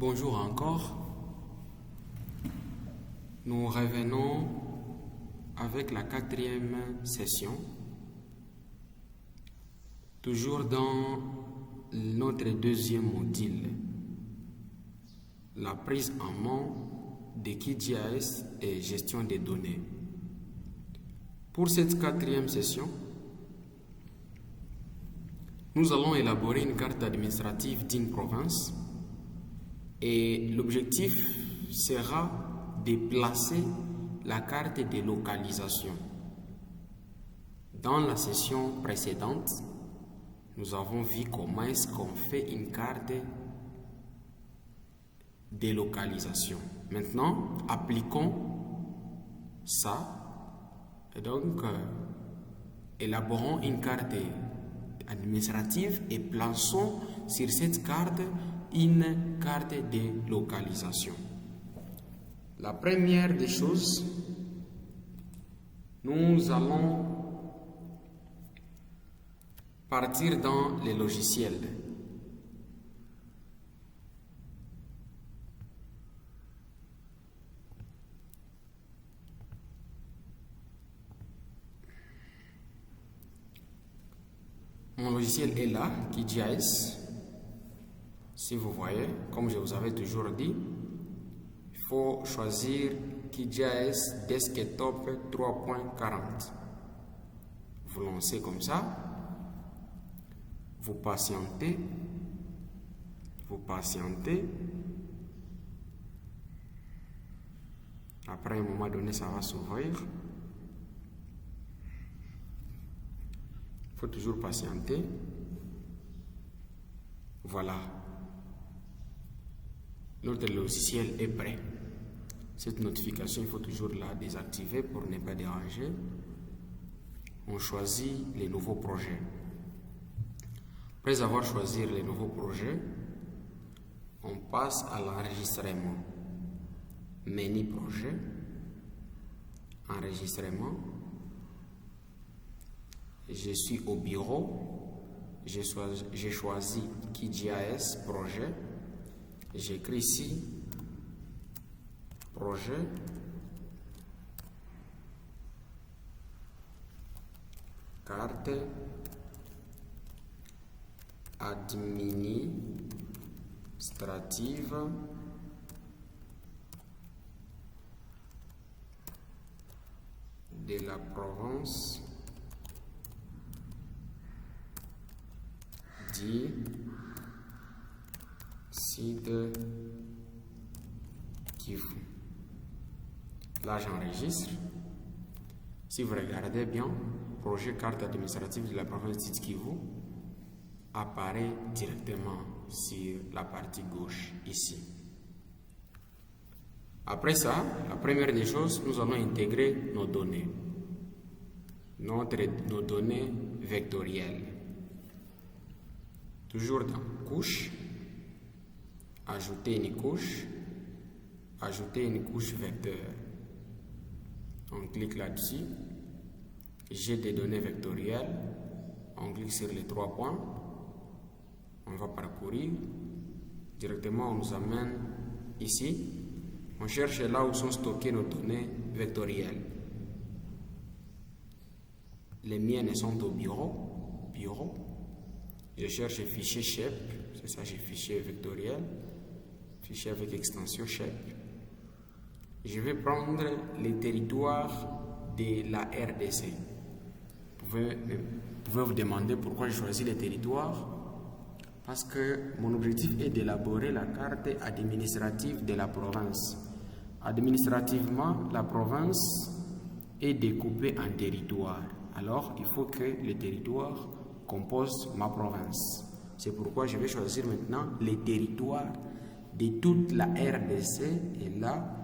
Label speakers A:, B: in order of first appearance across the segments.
A: Bonjour encore. Nous revenons avec la 4e session, toujours dans notre 2e module, la prise en main de QGIS et gestion des données. Pour cette 4e session, nous allons élaborer une carte administrative d'une province et l'objectif sera de placer la carte de localisation. Dans la session précédente, nous avons vu comment est-ce qu'on fait une carte de localisation. Maintenant, appliquons ça et donc élaborons une carte administrative et plaçons sur cette carte une carte de localisation. La première des choses, nous allons partir dans les logiciels. Mon logiciel est là, QGIS. Si vous voyez, comme je vous avais toujours dit, il faut choisir QGIS Desktop 3.40. Vous lancez comme ça, vous patientez, après un moment donné, ça va s'ouvrir. Il faut toujours patienter. Voilà. Notre logiciel est prêt. Cette notification, il faut toujours la désactiver pour ne pas déranger. On choisit les nouveaux projets. Après avoir choisi les nouveaux projets, on passe à l'enregistrement. Menu projet, enregistrement. Je suis au bureau. J'ai choisi QGIS projet. J'écris ici projet carte administrative de la province du Sud Kivu. Là, j'enregistre. Si vous regardez bien, projet carte administrative de la province du Sud Kivu apparaît directement sur la partie gauche ici. Après ça, la première des choses, nous allons intégrer nos données. Nos données vectorielles. Toujours dans couche. Ajouter une couche vecteur. On clique là-dessus. J'ai des données vectorielles. On clique sur les 3 points. On va parcourir. Directement, on nous amène ici. On cherche là où sont stockées nos données vectorielles. Les miennes sont au bureau. Je cherche fichier SHAPE. C'est ça, j'ai fichier vectoriel. Fichier avec extension SHAPE. Je vais prendre les territoires de la RDC. Vous pouvez vous demander pourquoi j'ai choisi les territoires. Parce que mon objectif est d'élaborer la carte administrative de la province. Administrativement, la province est découpée en territoires. Alors, il faut que les territoires composent ma province. C'est pourquoi je vais choisir maintenant les territoires de toute la RDC. Et là,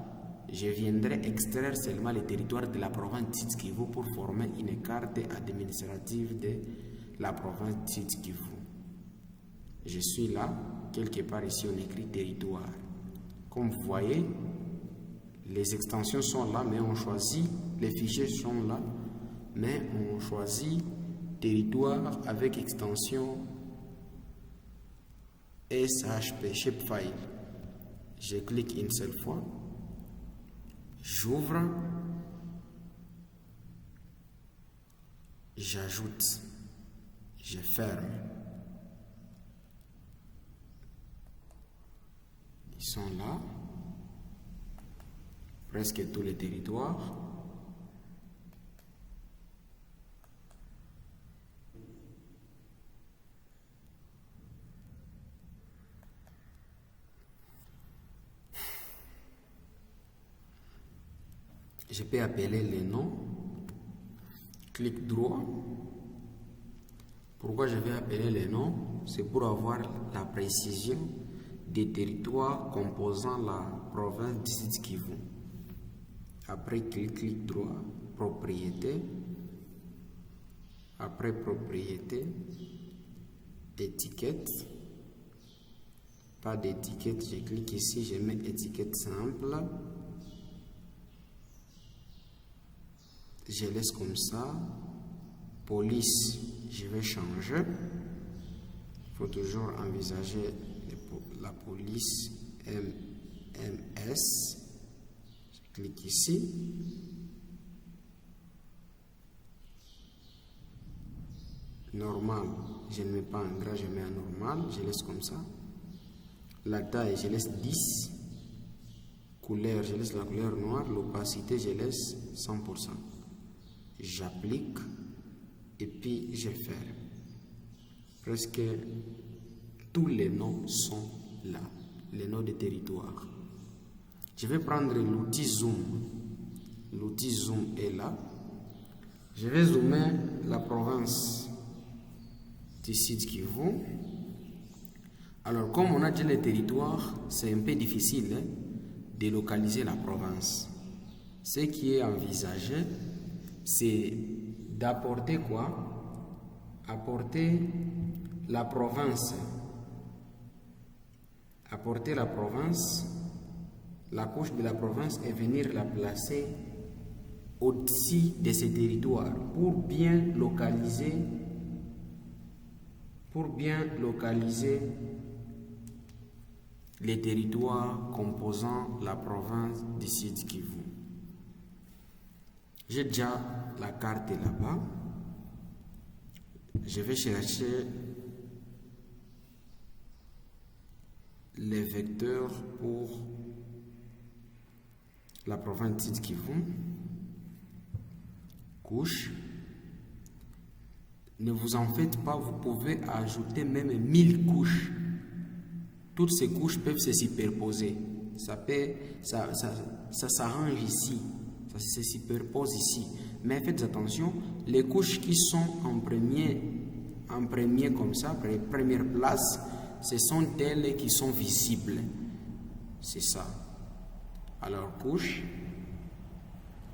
A: je viendrai extraire seulement les territoires de la province Sud Kivu pour former une carte administrative de la province Sud Kivu. Je suis là, quelque part ici on écrit territoire. Comme vous voyez, les extensions sont là, mais on choisit, les fichiers sont là, mais on choisit territoire avec extension SHP, Shapefile. Je clique une seule fois. J'ouvre. J'ajoute. Je ferme. Ils sont là. Presque tous les territoires. Je peux appeler les noms. Clic droit. Pourquoi je vais appeler les noms? C'est pour avoir la précision des territoires composant la province du Sud Kivu. Après, clic droit, propriété. Après propriété, étiquette. Pas d'étiquette, je clique ici, je mets étiquette simple. Je laisse comme ça. Police, je vais changer. Il faut toujours envisager la police MMS. Je clique ici. Normal, je ne mets pas en gras, je mets en normal. Je laisse comme ça. La taille, je laisse 10. Couleur, je laisse la couleur noire. L'opacité, je laisse 100%. J'applique et puis je ferme. Presque tous les noms sont là, les noms de territoire. Je vais prendre l'outil zoom. L'outil zoom est là. Je vais zoomer la province du Sud Kivu. Alors, comme on a dit les territoires, c'est un peu difficile de localiser la province. Ce qui est envisagé, c'est d'apporter quoi? Apporter la province. Apporter la province, la couche de la province et venir la placer au-dessus de ces territoires pour bien localiser les territoires composant la province du Sud Kivu. J'ai déjà la carte là-bas. Je vais chercher les vecteurs pour la province du Sud Kivu. Couche. Ne vous en faites pas, vous pouvez ajouter même 1000 couches. Toutes ces couches peuvent se superposer. Ça s'arrange ici. Ça se superpose ici. Mais faites attention, les couches qui sont en premier comme ça, première place, ce sont elles qui sont visibles. C'est ça. Alors, couche.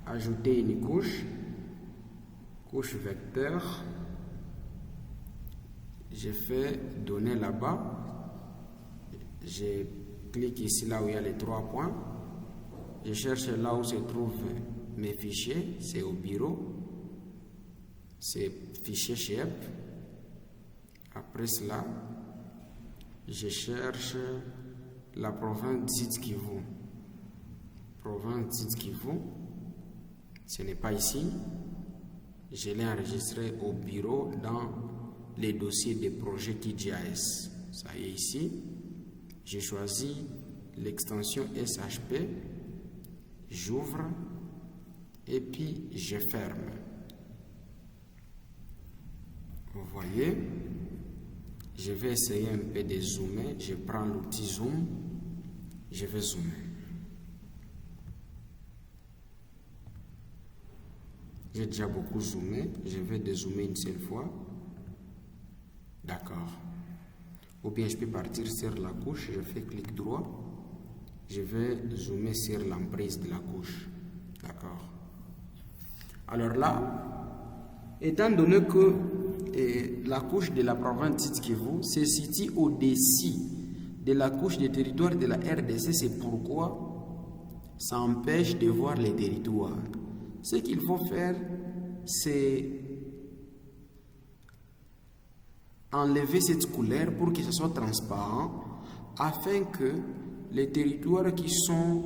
A: Ajouter une couche. Couche vecteur. Je fais donner là-bas. Je clique ici là où il y a les 3 points. Je cherche là où se trouvent mes fichiers. C'est au bureau. C'est fichier SHEP. Après cela, je cherche la province du Sud Kivu. Province du Sud Kivu. Ce n'est pas ici. Je l'ai enregistré au bureau dans les dossiers des projets QGIS. Ça y est ici. J'ai choisi l'extension SHP. J'ouvre et puis je ferme. Vous voyez, je vais essayer un peu de zoomer. Je prends l'outil zoom. Je vais zoomer. J'ai déjà beaucoup zoomé. Je vais dézoomer une seule fois. D'accord. Ou bien je peux partir sur la couche. Je fais clic droit. Je vais zoomer sur l'emprise de la couche. D'accord. Alors là, étant donné que la couche de la province Sud Kivu se situe au-dessus de la couche des territoires de la RDC, c'est pourquoi ça empêche de voir les territoires. Ce qu'il faut faire, c'est enlever cette couleur pour que ce soit transparent, afin que les territoires qui sont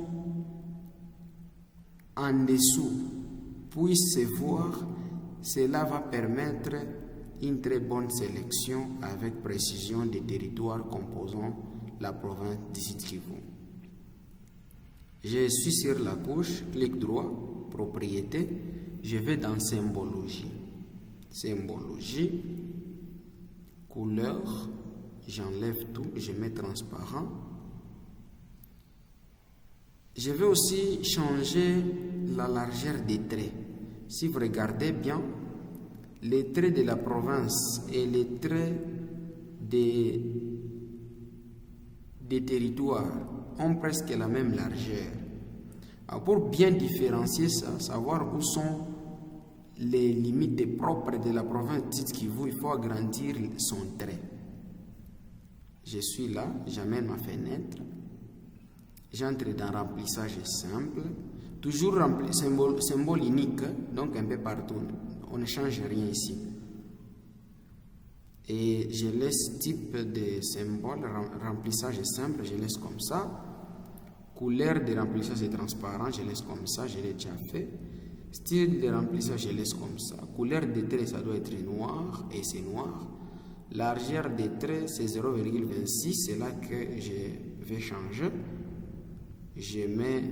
A: en dessous puissent se voir, cela va permettre une très bonne sélection avec précision des territoires composant la province du Sud Kivu. Je suis sur la couche, clic droit, propriété, je vais dans symbologie. Symbologie, couleur, j'enlève tout, je mets transparent. Je vais aussi changer la largeur des traits. Si vous regardez bien, les traits de la province et les traits des territoires ont presque la même largeur. Alors pour bien différencier ça, savoir où sont les limites propres de la province Sud Kivu, il faut agrandir son trait. Je suis là, j'amène ma fenêtre, j'entre dans remplissage simple, toujours symbole unique, donc un peu partout, on ne change rien ici. Et je laisse type de symbole, remplissage simple, je laisse comme ça. Couleur de remplissage est transparent, je laisse comme ça, je l'ai déjà fait. Style de remplissage, je laisse comme ça. Couleur des traits, ça doit être noir, et c'est noir. Largeur des traits, c'est 0,26, c'est là que je vais changer. Je mets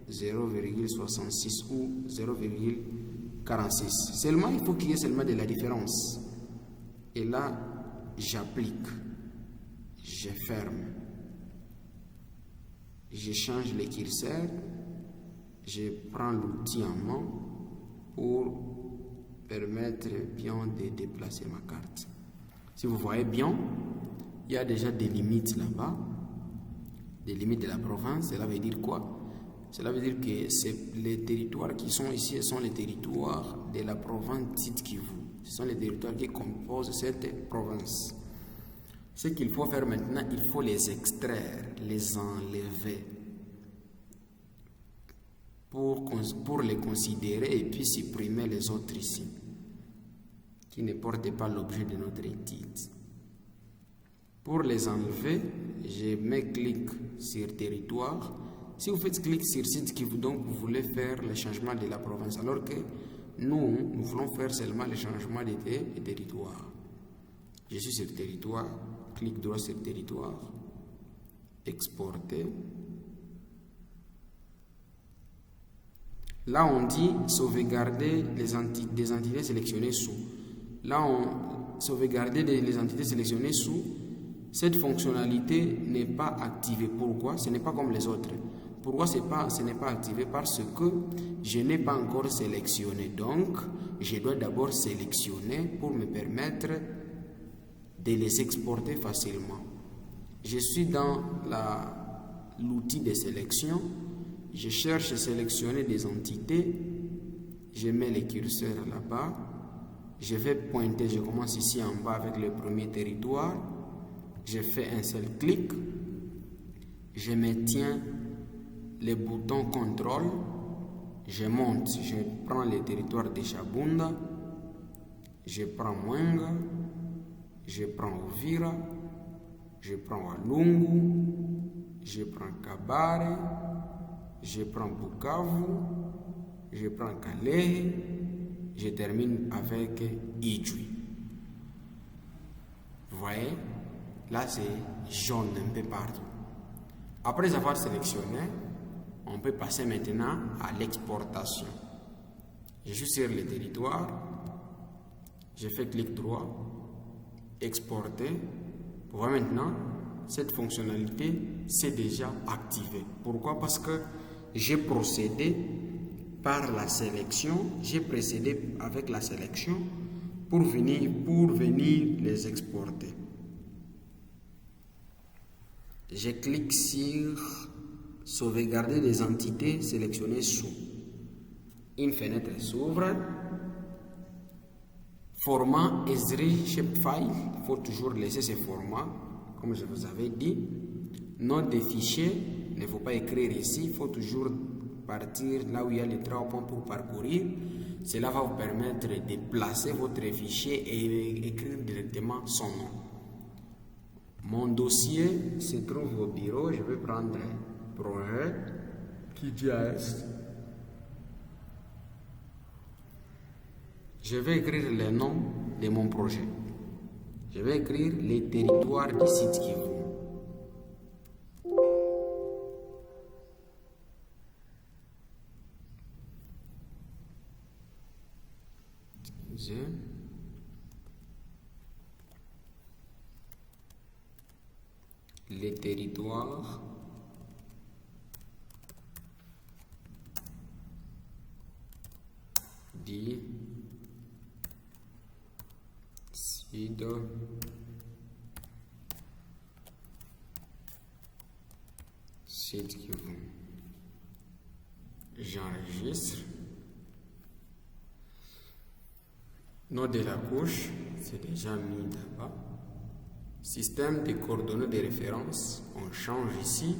A: 0,66 ou 0,46. Seulement, il faut qu'il y ait seulement de la différence. Et là, j'applique. Je ferme. Je change le curseur. Je prends l'outil en main pour permettre bien de déplacer ma carte. Si vous voyez bien, il y a déjà des limites là-bas, des limites de la province. Cela veut dire quoi? Cela veut dire que les territoires qui sont ici sont les territoires de la province Sud Kivu. Ce sont les territoires qui composent cette province. Ce qu'il faut faire maintenant, il faut les extraire, les enlever pour les considérer et puis supprimer les autres ici, qui ne portent pas l'objet de notre étude. Pour les enlever, je mets clic sur territoire. Si vous faites clic sur Sud Kivu, donc vous voulez faire le changement de la province, alors que nous voulons faire seulement le changement des territoires. Je suis sur territoire, clic droit sur territoire, exporter. Là, on dit sauvegarder des entités sélectionnées sous. Là, on sauvegarder les entités sélectionnées sous. Cette fonctionnalité n'est pas activée. Pourquoi? Ce n'est pas comme les autres. Pourquoi ce n'est pas activé? Parce que je n'ai pas encore sélectionné. Donc, je dois d'abord sélectionner pour me permettre de les exporter facilement. Je suis dans l'outil de sélection. Je cherche à sélectionner des entités. Je mets le curseur là-bas. Je vais pointer. Je commence ici en bas avec le premier territoire. Je fais un seul clic. Je maintiens le bouton contrôle. Je monte. Je prends le territoire de Chabunda. Je prends Mwenga. Je prends Uvira. Je prends Walungu. Je prends Kabare. Je prends Bukavu, je prends Kalehe, je termine avec Idjwi. Vous voyez, là c'est jaune un peu partout. Après avoir sélectionné, on peut passer maintenant à l'exportation. Je suis sur le territoire, je fais clic droit, exporter. Vous voyez maintenant, cette fonctionnalité c'est déjà activée. Pourquoi? Parce que j'ai procédé par la sélection, j'ai précédé avec la sélection pour venir les exporter. Je clique sur sauvegarder des entités sélectionnées sous. Une fenêtre s'ouvre. Format Esri Shapefile, il faut toujours laisser ce format, comme je vous avais dit. Nom des fichiers. Il ne faut pas écrire ici, il faut toujours partir là où il y a les 3 points pour parcourir. Cela va vous permettre de placer votre fichier et écrire directement son nom. Mon dossier se trouve au bureau. Je vais prendre projet QGIS. Je vais écrire le nom de mon projet. Je vais écrire les territoires du site Kivu. Les territoires du sud Kivu. J'enregistre. Nom de la couche, c'est déjà mis là-bas. Système de coordonnées de référence, on change ici.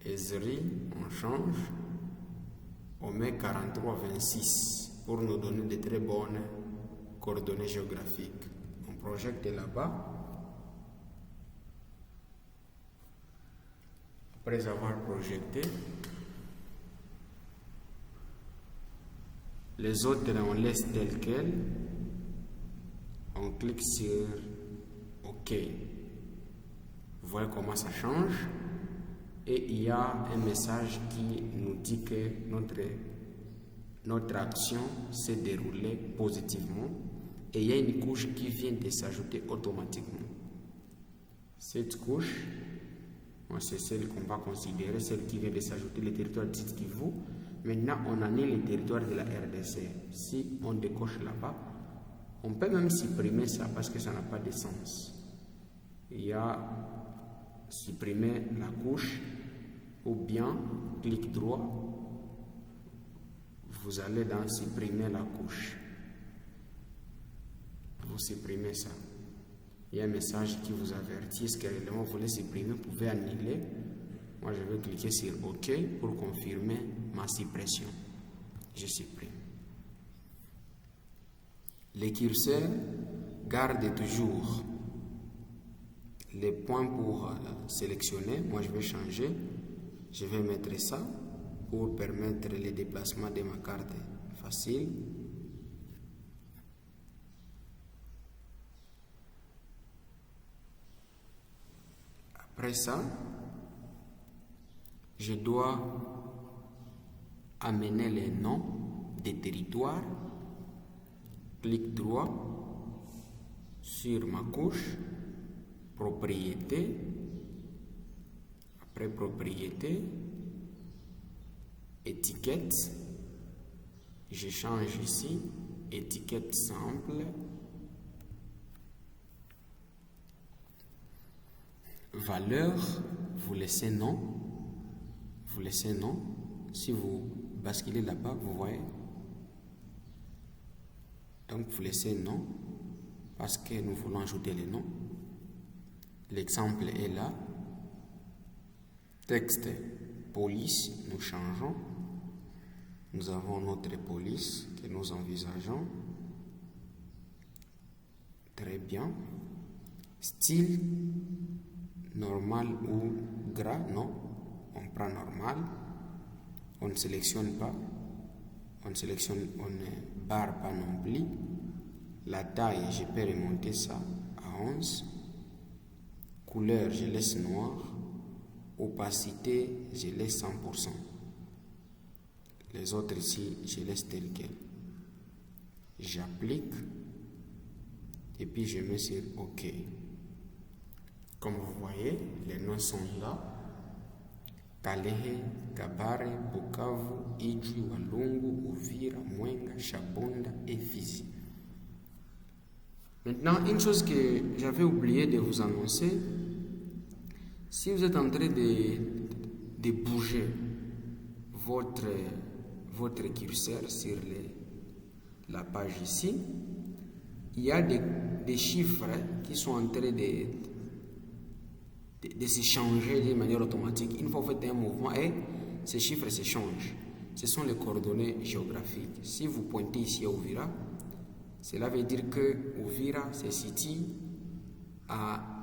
A: Esri, on change. On met 4326 pour nous donner de très bonnes coordonnées géographiques. On projette là-bas. Après avoir projeté, les autres, on laisse tel quel. On clique sur OK. Vous voyez comment ça change. Et il y a un message qui nous dit que notre action s'est déroulée positivement. Et il y a une couche qui vient de s'ajouter automatiquement. Cette couche, c'est celle qu'on va considérer, celle qui vient de s'ajouter, le territoire de site Kivu. Maintenant, on en est le territoire de la RDC. Si on décoche là-bas, on peut même supprimer ça parce que ça n'a pas de sens. Il y a supprimer la couche ou bien clic droit, vous allez dans supprimer la couche. Vous supprimez ça. Il y a un message qui vous avertit ce que l'élément vous voulez supprimer, vous pouvez annuler. Moi, je vais cliquer sur OK pour confirmer ma suppression. Je supprime. Le curseur garde toujours les points pour sélectionner. Moi, je vais changer. Je vais mettre ça pour permettre le déplacement de ma carte facile. Après ça, je dois amener les noms des territoires. Clic droit sur ma couche, propriété. Après propriété, étiquette. Je change ici, étiquette simple. Valeur, vous laissez non. Vous laissez non. Si vous basculez là-bas, vous voyez. Donc vous laissez non parce que nous voulons ajouter les noms. L'exemple est là. Texte police, nous changeons. Nous avons notre police que nous envisageons. Très bien. Style normal ou gras, non. On prend normal. On ne sélectionne pas. On ne barre pas non plus. La taille, je peux remonter ça à 11. Couleur, je laisse noir. Opacité, je laisse 100%. Les autres ici, je laisse tel quel. J'applique. Et puis je mets sur OK. Comme vous voyez, les noms sont là. Kalehe, Kabare, Bukavu, Ijwi, Walungu, Uvira, Mwenga, Shabunda et Fizi. Maintenant, une chose que j'avais oublié de vous annoncer, si vous êtes en train de bouger votre curseur sur la page ici, il y a des chiffres qui sont en train de se changer de manière automatique. Une fois que vous faites un mouvement, et ces chiffres se changent. Ce sont les coordonnées géographiques. Si vous pointez ici à Uvira, cela veut dire que Uvira se situe à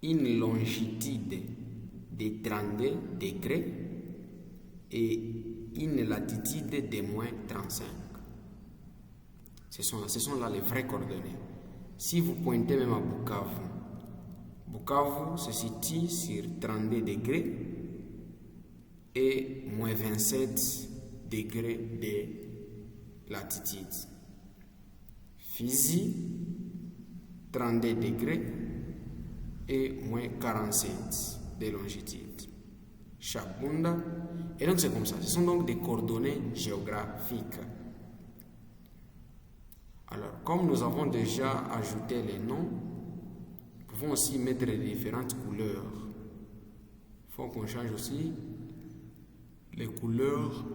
A: une longitude de 32 degrés et une latitude de moins 35. Ce sont là les vraies coordonnées. Si vous pointez même à Bukavu, Bukavu se situe sur 32 degrés et moins 27 degrés de latitude. Fizi, 32 degrés et moins 47 de longitude. Shabunda, et donc c'est comme ça. Ce sont donc des coordonnées géographiques. Alors, comme nous avons déjà ajouté les noms, nous pouvons aussi mettre les différentes couleurs. Il faut qu'on change aussi les couleurs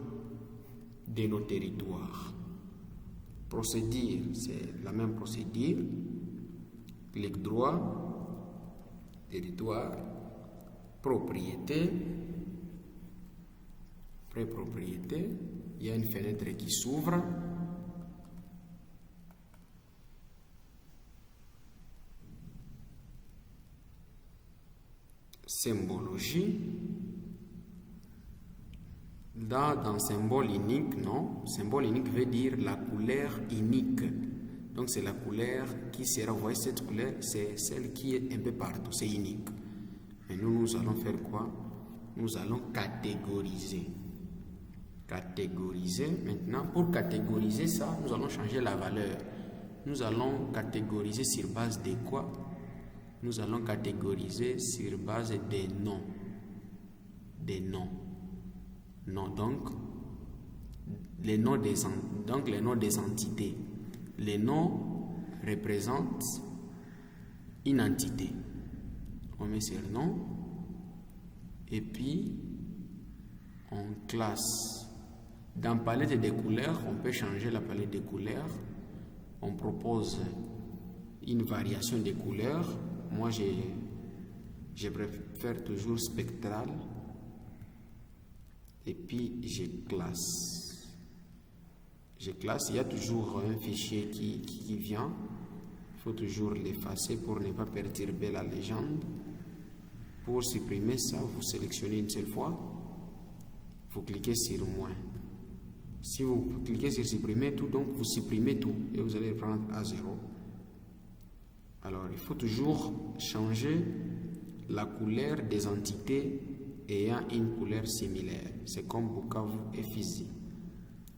A: de nos territoires. Procédure, c'est la même procédure. Clic droit, territoire, propriété, pré-propriété. Il y a une fenêtre qui s'ouvre. Symbologie. Là, dans symbole unique, non. Symbole unique veut dire la couleur unique. Donc, c'est la couleur qui sera, vous voyez, cette couleur, c'est celle qui est un peu partout, c'est unique. Mais nous allons faire quoi? Nous allons catégoriser. Catégoriser. Maintenant, pour catégoriser ça, nous allons changer la valeur. Nous allons catégoriser sur base de quoi? Nous allons catégoriser sur base des noms. Des noms. Non, donc les noms des entités. Les noms représentent une entité. On met sur nom et puis on classe. Dans palette des couleurs, on peut changer la palette des couleurs. On propose une variation des couleurs. Moi, je préfère toujours spectral. Et puis, je classe. Je classe. Il y a toujours un fichier qui vient. Il faut toujours l'effacer pour ne pas perturber la légende. Pour supprimer ça, vous sélectionnez une seule fois. Vous cliquez sur moins. Si vous cliquez sur supprimer tout, donc vous supprimez tout et vous allez prendre à 0. Alors, il faut toujours changer la couleur des entités ayant une couleur similaire. C'est comme Bukavu et Fizi.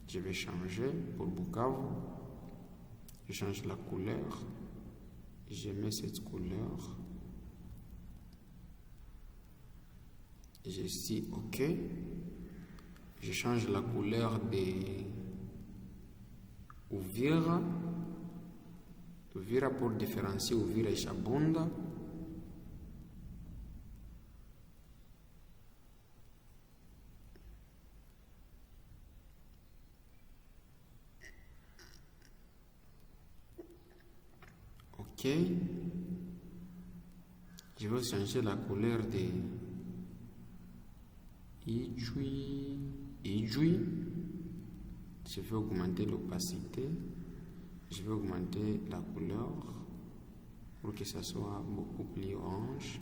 A: Je vais changer pour Bukavu. Je change la couleur. Je mets cette couleur. Je dis OK. Je change la couleur de Uvira. Uvira pour différencier Uvira et Shabunda. OK. Je vais changer la couleur de Ijui. Je vais augmenter l'opacité. Je vais augmenter la couleur pour que ça soit beaucoup plus orange.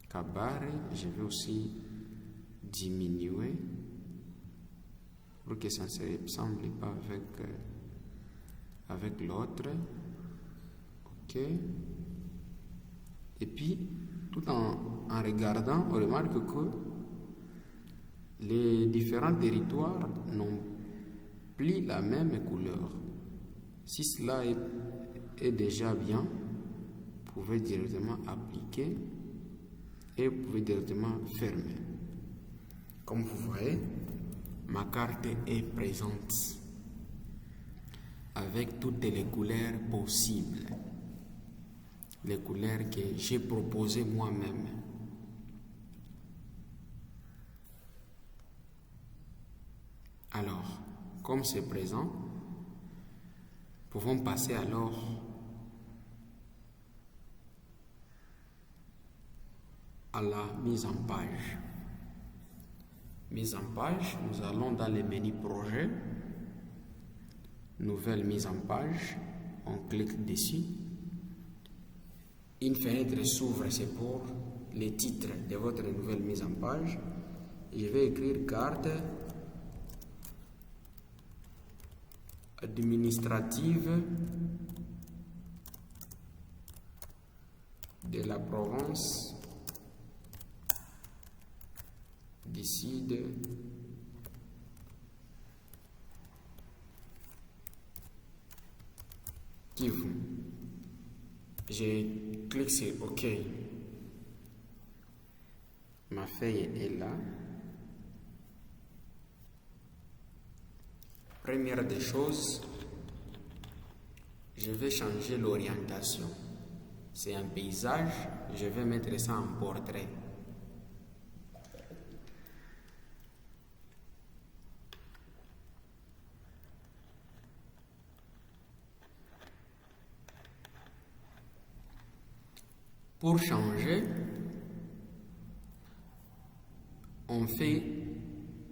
A: Kabare, je vais aussi diminuer pour que ça ne se ressemble pas avec l'autre. OK. Et puis, tout en regardant, on remarque que les différents territoires n'ont plus la même couleur. Si cela est déjà bien, vous pouvez directement appliquer et vous pouvez directement fermer. Comme vous voyez, ma carte est présente avec toutes les couleurs possibles. Les couleurs que j'ai proposées moi-même. Alors, comme c'est présent, pouvons passer alors à la mise en page. Mise en page, nous allons dans le menu projet, nouvelle mise en page, on clique dessus Une fenêtre s'ouvre, c'est pour les titres de votre nouvelle mise en page. Je vais écrire carte administrative de la province du Sud Kivu. Je clique sur OK. Ma feuille est là. Première des choses, je vais changer l'orientation. C'est un paysage, je vais mettre ça en portrait. Pour changer, on fait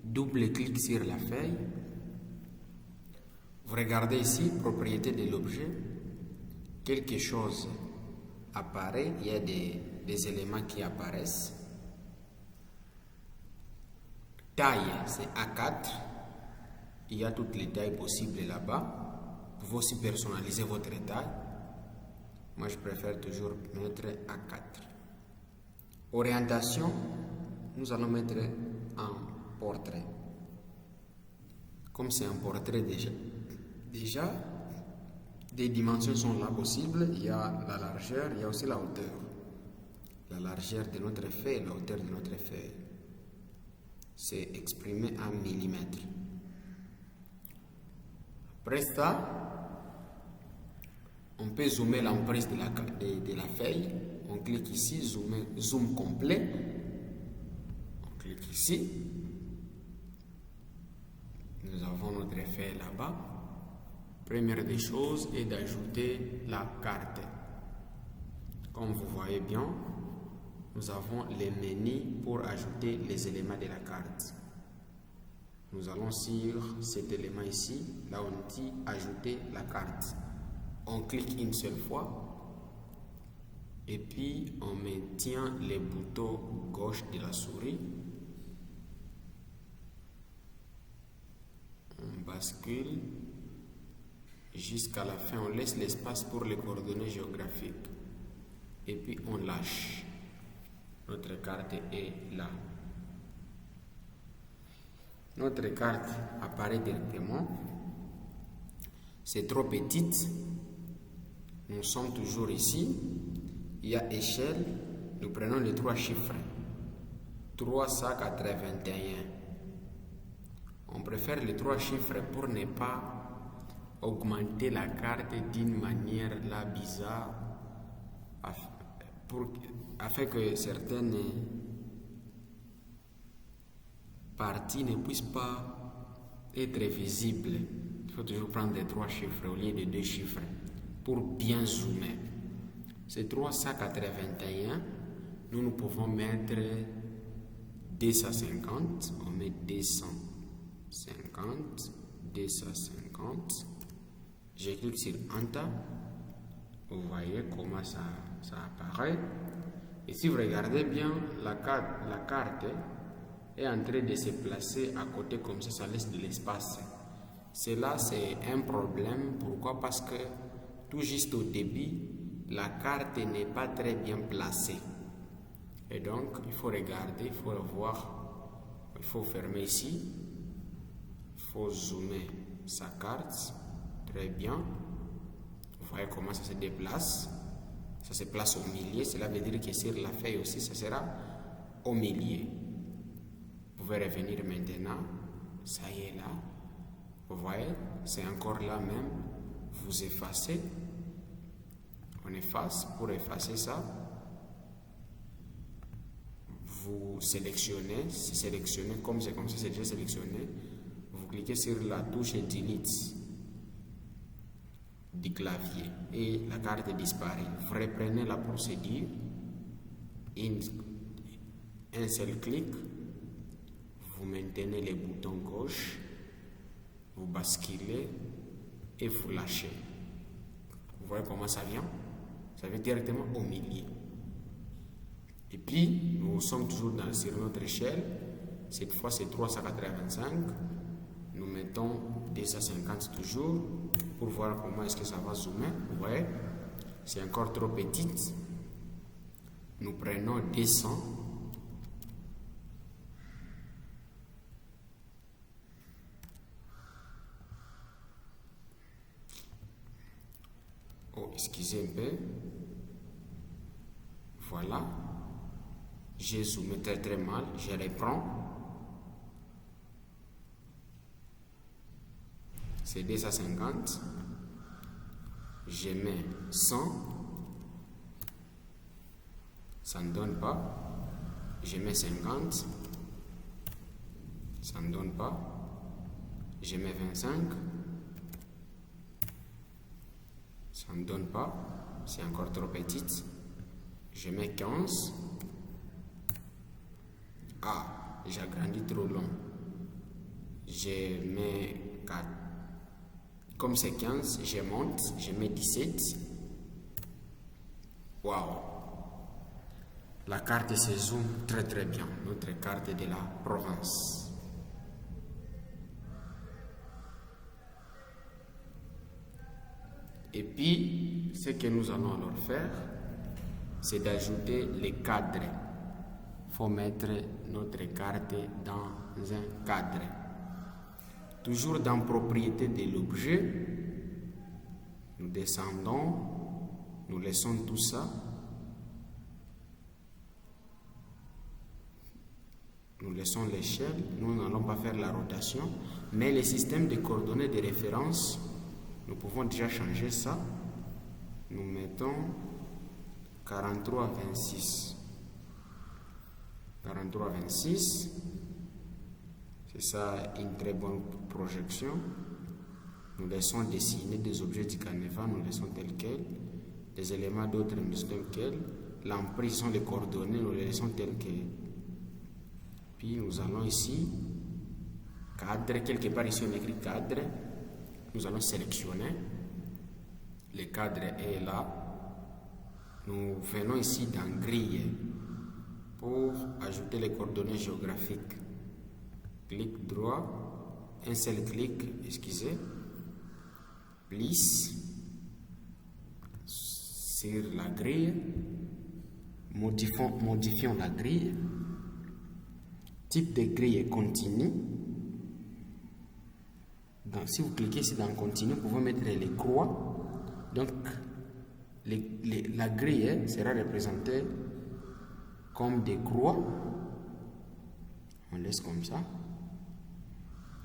A: double clic sur la feuille. Vous regardez ici, propriété de l'objet. Quelque chose apparaît, il y a des éléments qui apparaissent. Taille, c'est A4. Il y a toutes les tailles possibles là-bas. Vous pouvez aussi personnaliser votre taille. Moi, je préfère toujours mettre A4. Orientation, nous allons mettre en portrait. Comme c'est un portrait déjà, des dimensions sont là possibles. Il y a la largeur, il y a aussi la hauteur. La largeur de notre feuille, la hauteur de notre feuille. C'est exprimé en millimètres. Après ça, on peut zoomer l'emprise de la feuille. On clique ici, zoom complet. On clique ici. Nous avons notre feuille là-bas. Première des choses est d'ajouter la carte. Comme vous voyez bien, nous avons les menus pour ajouter les éléments de la carte. Nous allons sur cet élément ici. Là, on dit ajouter la carte. On clique une seule fois et puis on maintient les boutons gauche de la souris. On bascule jusqu'à la fin. On laisse l'espace pour les coordonnées géographiques et puis on lâche. Notre carte est là. Notre carte apparaît directement. C'est trop petite. Nous sommes toujours ici. Il y a échelle. Nous prenons les 3 chiffres. 381. On préfère les 3 chiffres pour ne pas augmenter la carte d'une manière là bizarre, afin que certaines parties ne puissent pas être visibles. Il faut toujours prendre les 3 chiffres au lieu de 2 chiffres pour bien zoomer. C'est 381. Nous pouvons mettre 250. On met 250. 250. Je clique sur Enter. Vous voyez comment ça apparaît. Et si vous regardez bien, la carte est en train de se placer à côté comme ça laisse de l'espace. Cela, c'est un problème. Pourquoi? Parce que tout juste au début, la carte n'est pas très bien placée. Et donc, il faut regarder, il faut voir. Il faut fermer ici. Il faut zoomer sa carte. Très bien. Vous voyez comment ça se déplace. Ça se place au milieu. Cela veut dire que sur la feuille aussi, ça sera au milieu. Vous pouvez revenir maintenant. Ça y est là. Vous voyez, c'est encore là même. Vous effacez. On efface. Pour effacer ça, vous sélectionnez. C'est sélectionné. Comme c'est comme ça, c'est déjà sélectionné. Vous cliquez sur la touche Delete du clavier et la carte disparaît. Vous reprenez la procédure. Un seul clic. Vous maintenez les boutons gauche. Vous basculez et vous lâchez. Vous voyez comment ça vient? Ça va directement au milieu. Et puis, nous sommes toujours sur notre échelle. Cette fois, c'est 385. Nous mettons 250 toujours pour voir comment est-ce que ça va zoomer. Ouais, c'est encore trop petite. Nous prenons 200. Oh, excusez un peu. Voilà. J'ai zoomé très mal. Je reprends. C'est 250. Je mets 100. Ça ne donne pas. Je mets 50. Ça ne donne pas. Je mets 25. Ça ne donne pas. C'est encore trop petite. Je mets 15. Ah, j'agrandis trop long. Je mets 4. Comme c'est 15, je monte. Je mets 17. Waouh! La carte se zoome très bien. Notre carte de la province. Et puis, ce que nous allons alors faire, c'est d'ajouter les cadres. Il faut mettre notre carte dans un cadre. Toujours dans propriété de l'objet, nous descendons, nous laissons tout ça. Nous laissons l'échelle, nous n'allons pas faire la rotation, mais le système de coordonnées de référence, nous pouvons déjà changer ça. Nous mettons 43,26. 43,26. C'est ça une très bonne projection. Nous laissons dessiner des objets du Caneva, nous laissons tel quel. Des éléments d'autres, nous laissons tel quel. L'emprise sont les coordonnées, nous les laissons tel quel. Puis nous allons ici, cadre, quelque part ici on écrit cadre. Nous allons sélectionner. Le cadre est là. Nous venons ici dans grille pour ajouter les coordonnées géographiques. Clic droit, un seul clic, excusez. Plisse sur la grille. Modifions la grille. Type de grille continu. Donc, si vous cliquez ici dans continu, vous pouvez mettre les croix. Donc, la grille sera représentée comme des croix. On laisse comme ça.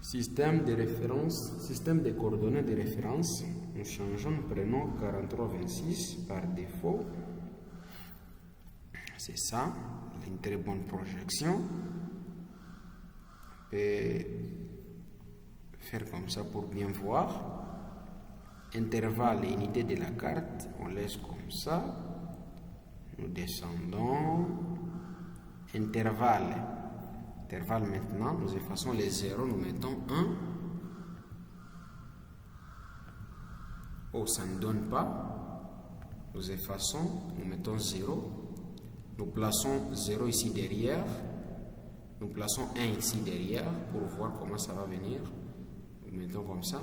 A: Système de référence, système de coordonnées de référence. Nous changeons, nous prenons 43,26 par défaut. C'est ça, une très bonne projection. On peut faire comme ça pour bien voir. Intervalle et unité de la carte, on laisse comme ça. Nous descendons. Intervalle. Intervalle maintenant, nous effaçons les 0, nous mettons 1. Oh, ça ne donne pas. Nous effaçons, nous mettons 0. Nous plaçons 0 ici derrière. Nous plaçons 1 ici derrière pour voir comment ça va venir. Nous mettons comme ça.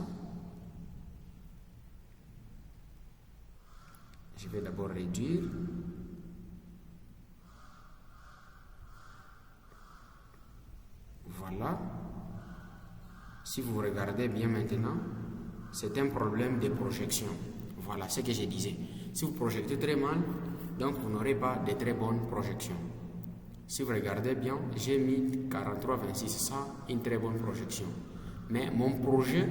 A: Je vais d'abord réduire. Voilà. Si vous regardez bien maintenant, c'est un problème de projection. Voilà ce que je disais. Si vous projetez très mal, donc vous n'aurez pas de très bonnes projections. Si vous regardez bien, j'ai mis 43,26, ça, une très bonne projection. Mais mon projet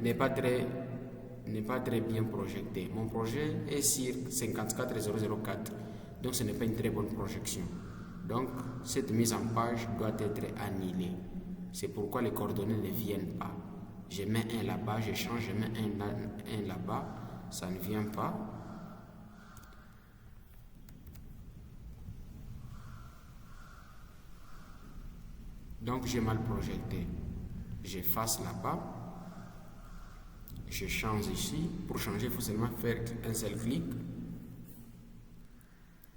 A: n'est pas très bien projeté. Mon projet est sur 54004. Donc ce n'est pas une très bonne projection. Donc cette mise en page doit être annulée. C'est pourquoi les coordonnées ne viennent pas. Je mets un là-bas, je change, je mets un là-bas, ça ne vient pas. Donc j'ai mal projeté. J'efface là-bas. Je change ici. Pour changer, il faut seulement faire un seul clic.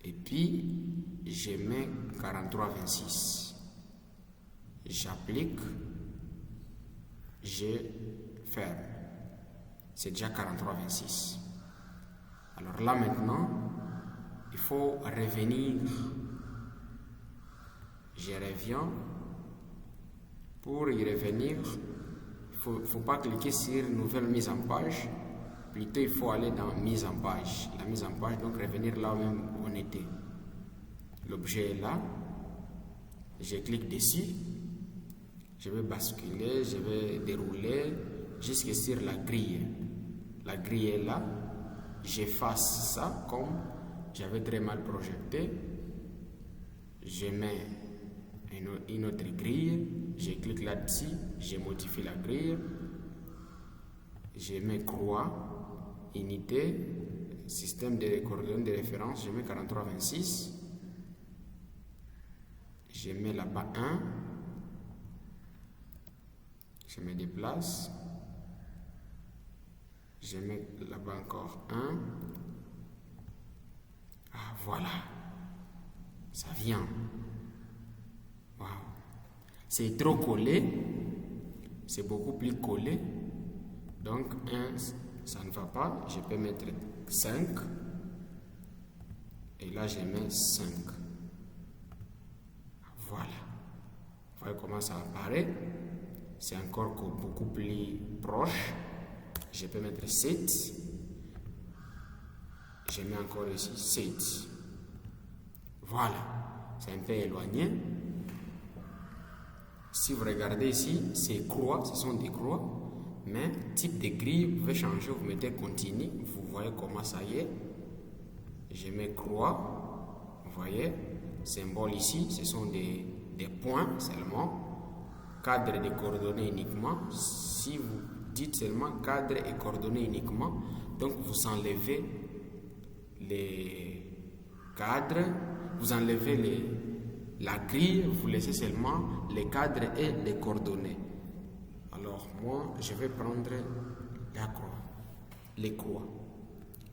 A: Et puis, je mets 43,26. J'applique, je ferme. C'est déjà 43,26. Alors là maintenant, il faut revenir. Je reviens. Pour y revenir, il ne faut pas cliquer sur nouvelle mise en page. Plutôt, il faut aller dans mise en page. La mise en page, donc revenir là où même on était. L'objet est là. Je clique dessus. Je vais basculer, je vais dérouler jusqu'à sur la grille. La grille est là. J'efface ça comme j'avais très mal projeté. Je mets une autre grille. Je clique là-dessus. Je modifie la grille. Je mets croix. Unité, système de coordonnées de référence, je mets 43,26. Je mets là-bas 1. Je me déplace. Je mets là-bas encore 1. Ah, voilà. Ça vient. Wow. C'est trop collé. C'est beaucoup plus collé. Donc, 1, ça ne va pas. Je peux mettre 5. Et là, je mets 5. Voilà. Vous voyez comment ça apparaît. C'est encore beaucoup plus proche. Je peux mettre 7. Je mets encore ici 7. Voilà. C'est un peu éloigné. Si vous regardez ici, ces croix, ce sont des croix. Mais type de grille, vous pouvez changer, vous mettez continue, vous voyez comment ça y est. Je mets croix, vous voyez, symbole ici, ce sont des points seulement, cadre et coordonnées uniquement. Si vous dites seulement cadre et coordonnées uniquement, donc vous enlevez les cadres, vous enlevez la grille, vous laissez seulement les cadres et les coordonnées. Alors moi, je vais prendre la croix, les croix.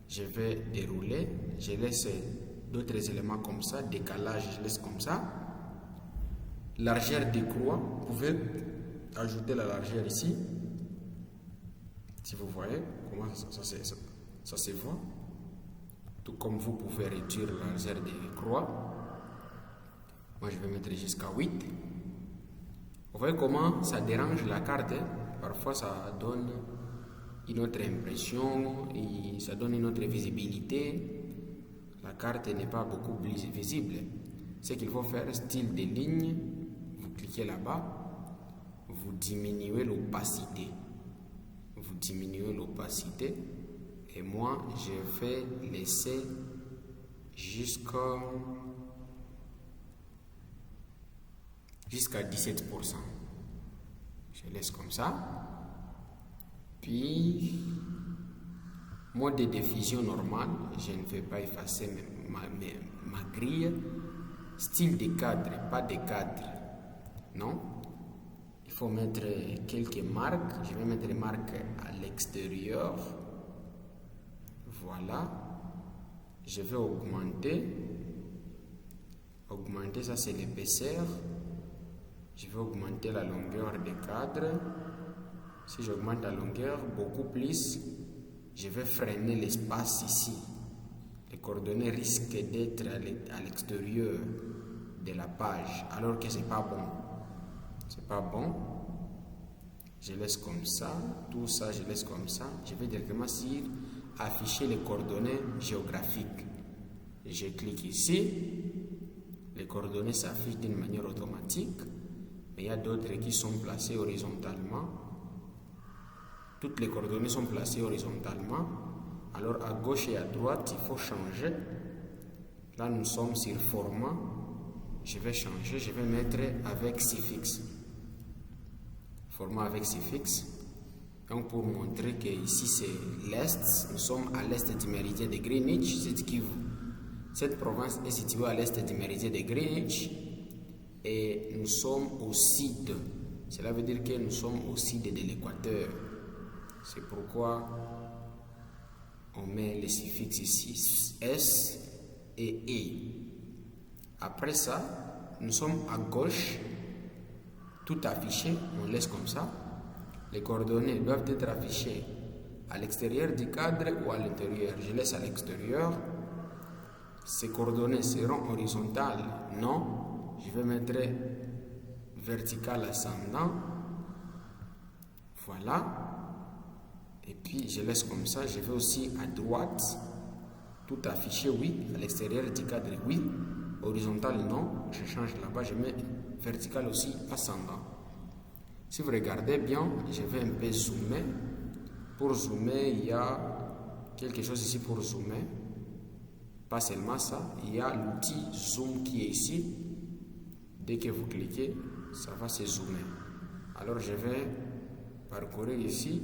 A: Je vais dérouler, je laisse d'autres éléments comme ça, décalage, je laisse comme ça. Largeur des croix, vous pouvez ajouter la largeur ici. Si vous voyez comment ça se voit. Tout comme vous pouvez réduire la largeur des croix. Moi, je vais mettre jusqu'à 8. Vous voyez comment ça dérange la carte. Parfois, ça donne une autre impression, et ça donne une autre visibilité. La carte n'est pas beaucoup plus visible. Ce qu'il faut faire, style de ligne, vous cliquez là-bas, vous diminuez l'opacité. Vous diminuez l'opacité. Et moi, je vais laisser jusqu'à 17%. Je laisse comme ça. Puis, mode de diffusion normal. Je ne vais pas effacer ma grille. Style de cadre, pas de cadre. Non. Il faut mettre quelques marques. Je vais mettre les marques à l'extérieur. Voilà. Je vais augmenter. Augmenter, ça c'est l'épaisseur. Je vais augmenter la longueur des cadres. Si j'augmente la longueur beaucoup plus, je vais freiner l'espace ici. Les coordonnées risquent d'être à l'extérieur de la page, alors que c'est pas bon. C'est pas bon. Je laisse comme ça. Tout ça, je laisse comme ça. Je vais directement sur afficher les coordonnées géographiques. Je clique ici. Les coordonnées s'affichent d'une manière automatique. Mais il y a d'autres qui sont placées horizontalement. Toutes les coordonnées sont placées horizontalement. Alors à gauche et à droite, il faut changer. Là, nous sommes sur format. Je vais changer. Je vais mettre avec suffixe. Format avec suffixe. Donc pour montrer que ici c'est l'Est. Nous sommes à l'Est du méridien de Greenwich. Cette province est située à l'Est du méridien de Greenwich. Et nous sommes au sud. Cela veut dire que nous sommes au sud de l'équateur. C'est pourquoi on met les suffixes ici S et E. Après ça, nous sommes à gauche, tout affiché, on laisse comme ça. Les coordonnées doivent être affichées à l'extérieur du cadre ou à l'intérieur. Je laisse à l'extérieur. Ces coordonnées seront horizontales? Non. Je vais mettre vertical ascendant. Voilà. Et puis je laisse comme ça. Je vais aussi à droite. Tout affiché, oui. À l'extérieur du cadre, oui. Horizontal, non. Je change là-bas. Je mets vertical aussi, ascendant. Si vous regardez bien, je vais un peu zoomer. Pour zoomer, il y a quelque chose ici pour zoomer. Pas seulement ça, il y a l'outil zoom qui est ici. Dès que vous cliquez, ça va se zoomer. Alors je vais parcourir ici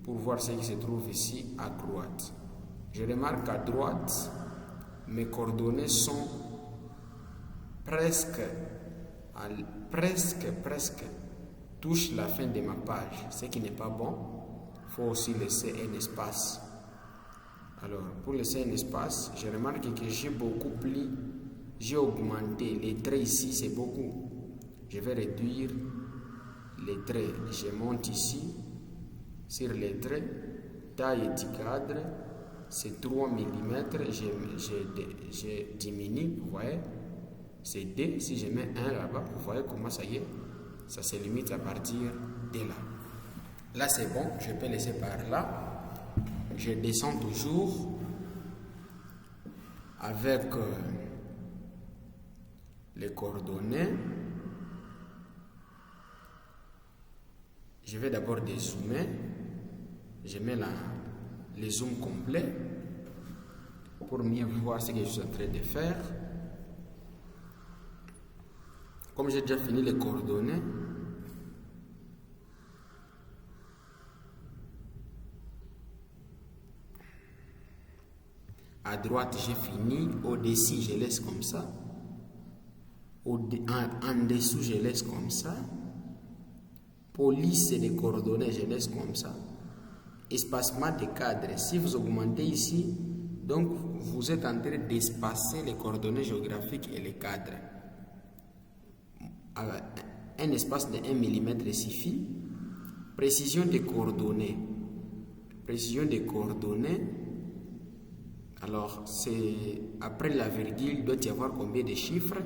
A: pour voir ce qui se trouve ici à droite. Je remarque qu'à droite, mes coordonnées sont presque touchent la fin de ma page, ce qui n'est pas bon. Il faut aussi laisser un espace. Alors, pour laisser un espace, je remarque que j'ai augmenté les traits ici, c'est beaucoup. Je vais réduire les traits. Je monte ici, sur les traits, taille du cadre, c'est 3 mm, je diminue, vous voyez, c'est D, si je mets 1 là-bas, vous voyez comment ça y est, ça se limite à partir de là. Là c'est bon, je peux laisser par là. Je descends toujours avec les coordonnées. Je vais d'abord dézoomer. Je mets le zoom complet pour mieux voir ce que je suis en train de faire. Comme j'ai déjà fini les coordonnées, à droite j'ai fini, au-dessus je laisse comme ça, en dessous je laisse comme ça, police des coordonnées je laisse comme ça, espacement des cadres, si vous augmentez ici, donc vous êtes en train d'espacer les coordonnées géographiques et les cadres. Un espace de 1 mm suffit. Précision des coordonnées. Précision des coordonnées. Alors, c'est après la virgule, il doit y avoir combien de chiffres?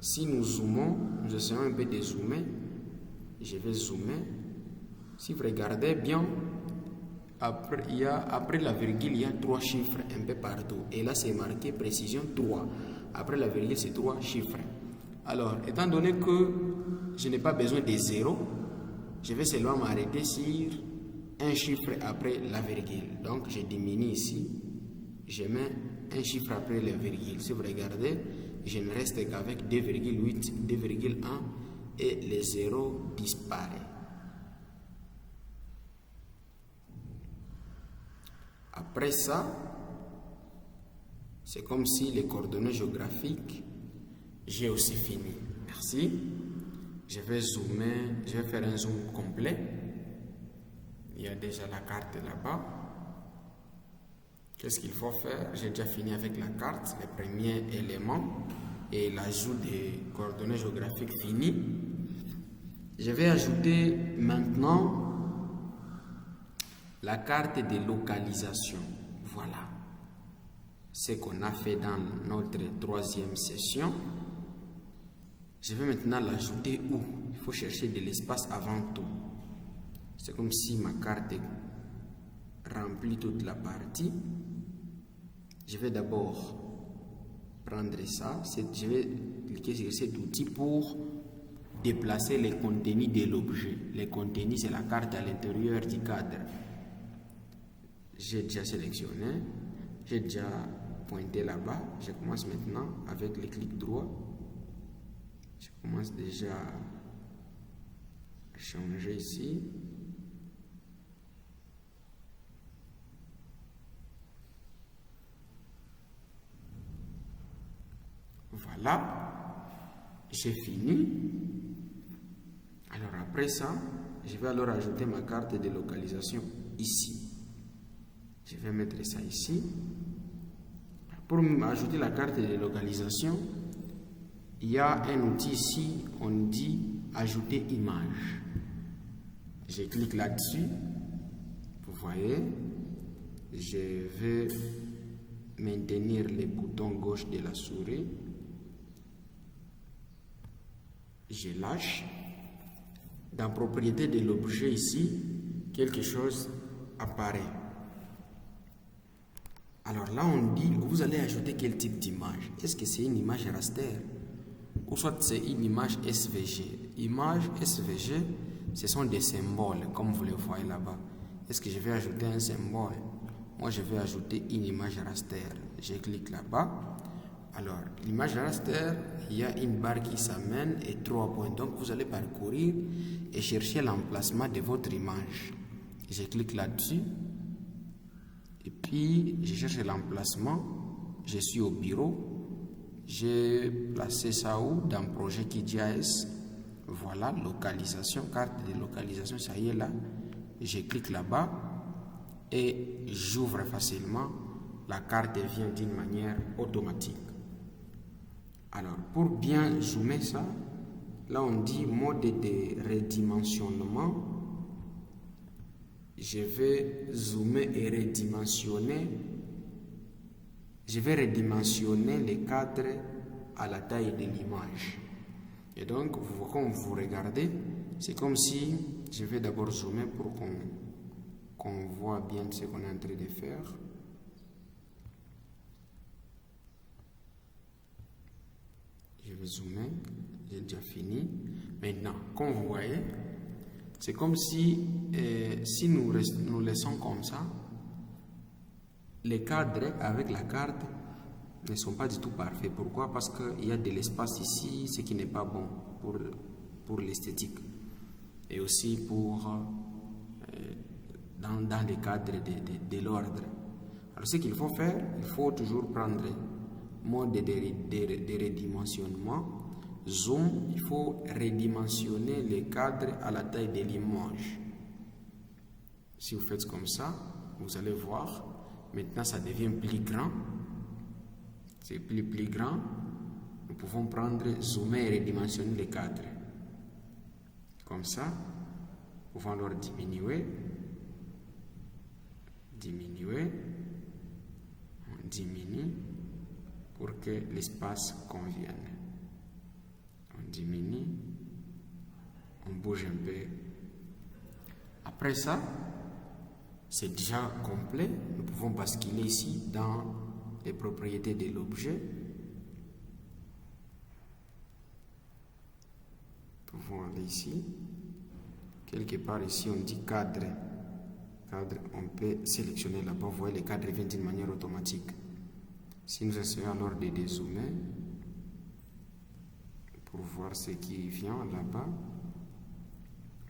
A: Si nous zoomons, nous essayons un peu de zoomer. Je vais zoomer. Si vous regardez bien, après la virgule, il y a 3 chiffres un peu partout. Et là, c'est marqué précision 3. Après la virgule, c'est 3 chiffres. Alors, étant donné que je n'ai pas besoin de 0, je vais seulement m'arrêter sur un chiffre après la virgule. Donc, je diminue ici. Je mets un chiffre après la virgule. Si vous regardez, je ne reste qu'avec 2,8, 2,1 et les 0 disparaissent. Après ça, c'est comme si les coordonnées géographiques, j'ai aussi fini. Merci. Je vais zoomer, je vais faire un zoom complet. Il y a déjà la carte là-bas. Qu'est-ce qu'il faut faire? J'ai déjà fini avec la carte, les premiers éléments et l'ajout des coordonnées géographiques fini. Je vais ajouter maintenant la carte de localisation. Voilà ce qu'on a fait dans notre 3e session. Je vais maintenant l'ajouter où? Il faut chercher de l'espace avant tout. C'est comme si ma carte remplit toute la partie. Je vais d'abord prendre ça. Je vais cliquer sur cet outil pour déplacer les contenus de l'objet. Les contenus, c'est la carte à l'intérieur du cadre. J'ai déjà sélectionné. J'ai déjà pointé là-bas. Je commence maintenant avec le clic droit. Je commence déjà à changer ici. Voilà, j'ai fini. Alors après ça, je vais alors ajouter ma carte de localisation ici. Je vais mettre ça ici. pour ajouter la carte de localisation, il y a un outil ici, on dit ajouter image. Je clique là-dessus, vous voyez, je vais maintenir le bouton gauche de la souris, je lâche. Dans propriété de l'objet ici, quelque chose apparaît. Alors là, on dit, vous allez ajouter quel type d'image? Est-ce que c'est une image raster? Ou soit c'est une image SVG? Image SVG, ce sont des symboles, comme vous le voyez là-bas. Est-ce que je vais ajouter un symbole? Moi, je vais ajouter une image raster. Je clique là-bas. Alors, l'image raster, il y a une barre qui s'amène et 3 points. Donc, vous allez parcourir et chercher l'emplacement de votre image. Je clique là-dessus. Et puis, je cherche l'emplacement. Je suis au bureau. J'ai placé ça où? Dans projet QGIS. Voilà, localisation, carte de localisation, ça y est là. Je clique là-bas et j'ouvre facilement. La carte vient d'une manière automatique. Alors, pour bien zoomer ça, là on dit mode de redimensionnement. Je vais zoomer et redimensionner. Je vais redimensionner les cadres à la taille de l'image. Et donc, comme vous regardez, c'est comme si je vais d'abord zoomer pour qu'on voit bien ce qu'on est en train de faire. Je vais zoomer, j'ai déjà fini. Maintenant, comme vous voyez, c'est comme si, si nous laissons comme ça, les cadres avec la carte ne sont pas du tout parfaits. Pourquoi? Parce qu'il y a de l'espace ici, ce qui n'est pas bon pour l'esthétique. Et aussi dans les cadres de l'ordre. Alors ce qu'il faut faire, il faut toujours prendre mode de redimensionnement, zoom, il faut redimensionner les cadres à la taille de l'image. Si vous faites comme ça, vous allez voir, maintenant ça devient plus grand. C'est plus grand. Nous pouvons prendre, zoomer et redimensionner les cadres. Comme ça, nous pouvons alors diminuer, on diminue pour que l'espace convienne. On diminue, on bouge un peu. Après ça, c'est déjà complet. Nous pouvons basculer ici dans les propriétés de l'objet. Nous pouvons aller ici. Quelque part ici, on dit cadre. Cadre, on peut sélectionner là-bas. Vous voyez, les cadres viennent d'une manière automatique. Si nous essayons alors de dézoomer pour voir ce qui vient là-bas,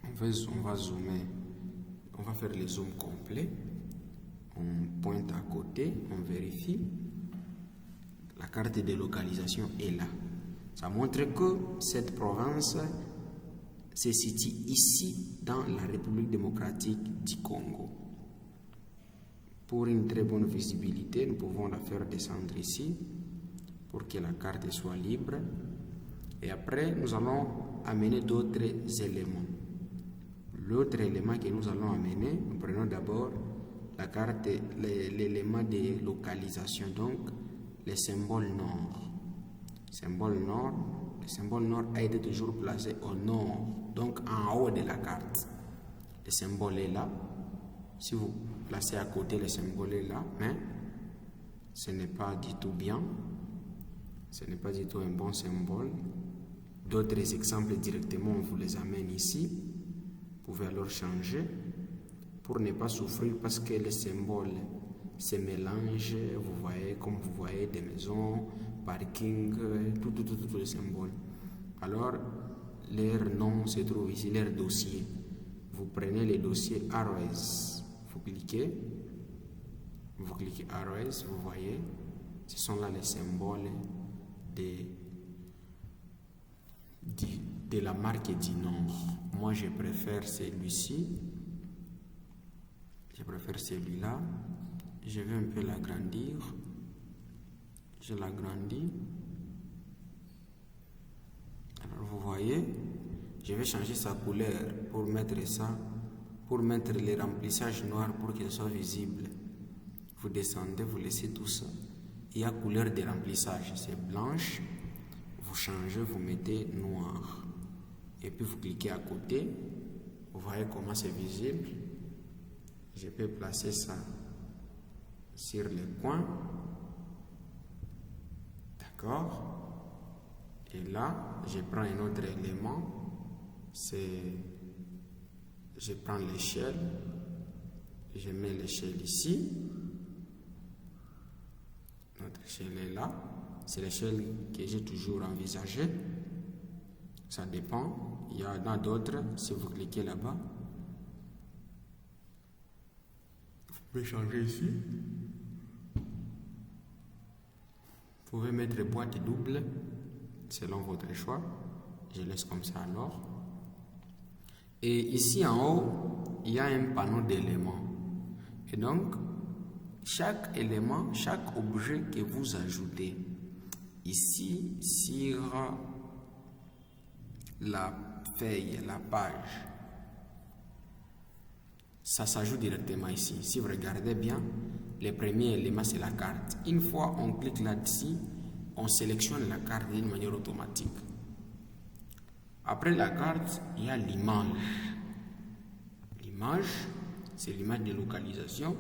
A: on va zoomer. On va faire le zoom complet. On pointe à côté, on vérifie. La carte de localisation est là. Ça montre que cette province se situe ici dans la République démocratique du Congo. Pour une très bonne visibilité, nous pouvons la faire descendre ici pour que la carte soit libre. Et après, nous allons amener d'autres éléments. L'autre élément que nous allons amener, nous prenons d'abord la carte, l'élément de localisation, donc le symbole nord. Le symbole nord a été toujours placé au nord, donc en haut de la carte. Le symbole est là. Si vous placez à côté, le symbole est là, mais ce n'est pas du tout bien. Ce n'est pas du tout un bon symbole. D'autres exemples directement, on vous les amène ici. Vous pouvez alors changer pour ne pas souffrir parce que les symboles se mélangent. Vous voyez, comme vous voyez, des maisons, parking, tous les symboles. Alors, leur nom se trouve ici, leur dossier. Vous prenez le dossier Arrows. Vous cliquez Arrows, vous voyez, ce sont là les symboles de la marque du Nord. Moi, je préfère celui-ci. Je préfère celui-là. Je vais un peu l'agrandir. Je l'agrandis. Alors vous voyez, je vais changer sa couleur pour mettre ça, pour mettre les remplissages noirs pour qu'ils soient visibles. Vous descendez, vous laissez tout ça. Il y a couleur de remplissage, c'est blanche. Vous changez, vous mettez noir. Et puis vous cliquez à côté. Vous voyez comment c'est visible. Je peux placer ça sur les coins. D'accord. Et là, je prends un autre élément. Je prends l'échelle. Je mets l'échelle ici. Notre échelle est là. C'est l'échelle que j'ai toujours envisagée. Ça dépend. Il y en a d'autres. Si vous cliquez là-bas, vous pouvez changer ici. Vous pouvez mettre boîte double selon votre choix. Je laisse comme ça alors. Et ici en haut, il y a un panneau d'éléments. Et donc, chaque élément, chaque objet que vous ajoutez ici sur la feuille, la page, ça s'ajoute directement ici. Si vous regardez bien, le premier élément c'est la carte. Une fois on clique là-dessus, on sélectionne la carte d'une manière automatique. Après la carte, il y a l'image. L'image, c'est l'image de localisation.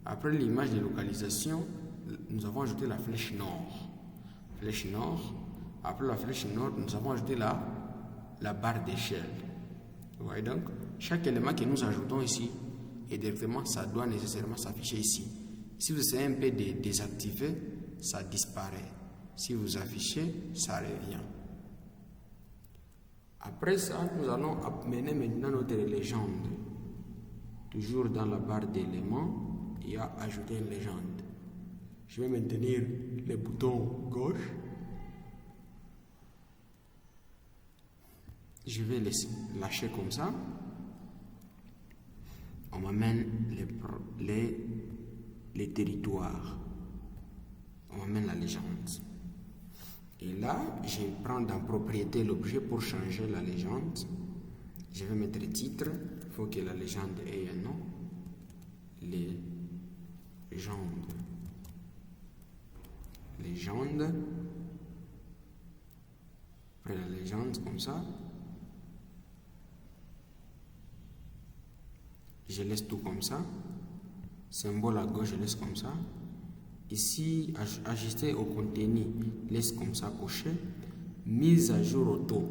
A: Après l'image de localisation, nous avons ajouté la flèche nord. Flèche nord. Après la flèche nord, nous avons ajouté la barre d'échelle. Vous voyez donc, chaque élément que nous ajoutons ici, et directement, ça doit nécessairement s'afficher ici. Si vous essayez un peu de désactiver, ça disparaît. Si vous affichez, ça revient. Après ça, nous allons amener maintenant notre légende. Toujours dans la barre d'éléments, il y a ajouter une légende. Je vais maintenir le bouton gauche. Je vais lâcher comme ça. On m'amène les territoires. On m'amène la légende. Et là, je prends dans propriété l'objet pour changer la légende. Je vais mettre titre. Il faut que la légende ait un nom. Légende. Après la légende, comme ça. Je laisse tout comme ça. Symbole à gauche, je laisse comme ça. Ici, ajuster au contenu, laisse comme ça coché. Mise à jour auto.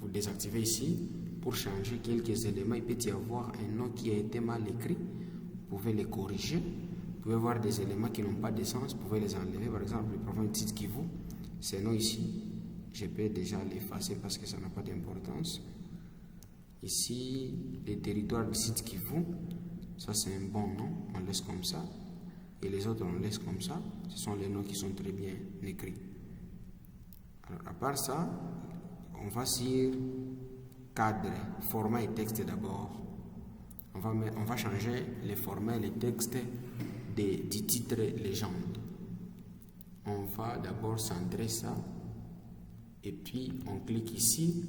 A: Vous désactivez ici pour changer quelques éléments. Il peut y avoir un nom qui a été mal écrit. Vous pouvez les corriger. Vous pouvez voir des éléments qui n'ont pas de sens. Vous pouvez les enlever. Par exemple, le province titre Kivu, ce nom ici, je peux déjà l'effacer parce que ça n'a pas d'importance. Ici, les territoires du site Kivu, ça c'est un bon nom, on laisse comme ça. Et les autres, on laisse comme ça. Ce sont les noms qui sont très bien écrits. Alors, à part ça, on va sur cadre, format et texte d'abord. On va changer les formats et les textes du titre légende. On va d'abord centrer ça. Et puis, on clique ici.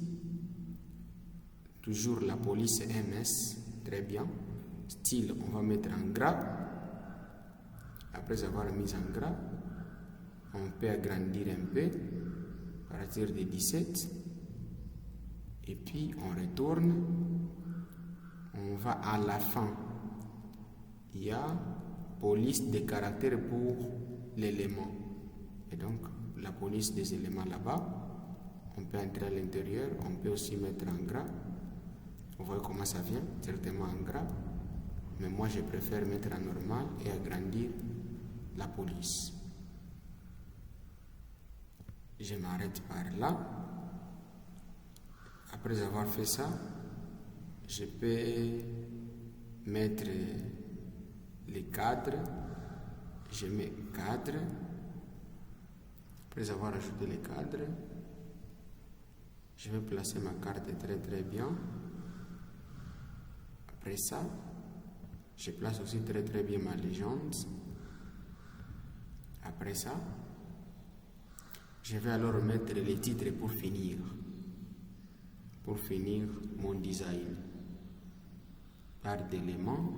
A: Toujours la police MS, très bien. Style, on va mettre en gras. Après avoir mis en gras, on peut agrandir un peu, à partir de 17. Et puis, on retourne. On va à la fin. Il y a police des caractères pour l'élément. Et donc, la police des éléments là-bas. On peut entrer à l'intérieur. On peut aussi mettre en gras. Vous voyez comment ça vient, directement en gras. Mais moi, je préfère mettre en normal et agrandir la police. Je m'arrête par là. Après avoir fait ça, je peux mettre les cadres. Je mets cadre. Après avoir ajouté les cadres, je vais placer ma carte très bien. Après ça, je place aussi très bien ma légende. Après ça, Je vais alors mettre les titres pour finir mon design. Barre d'éléments.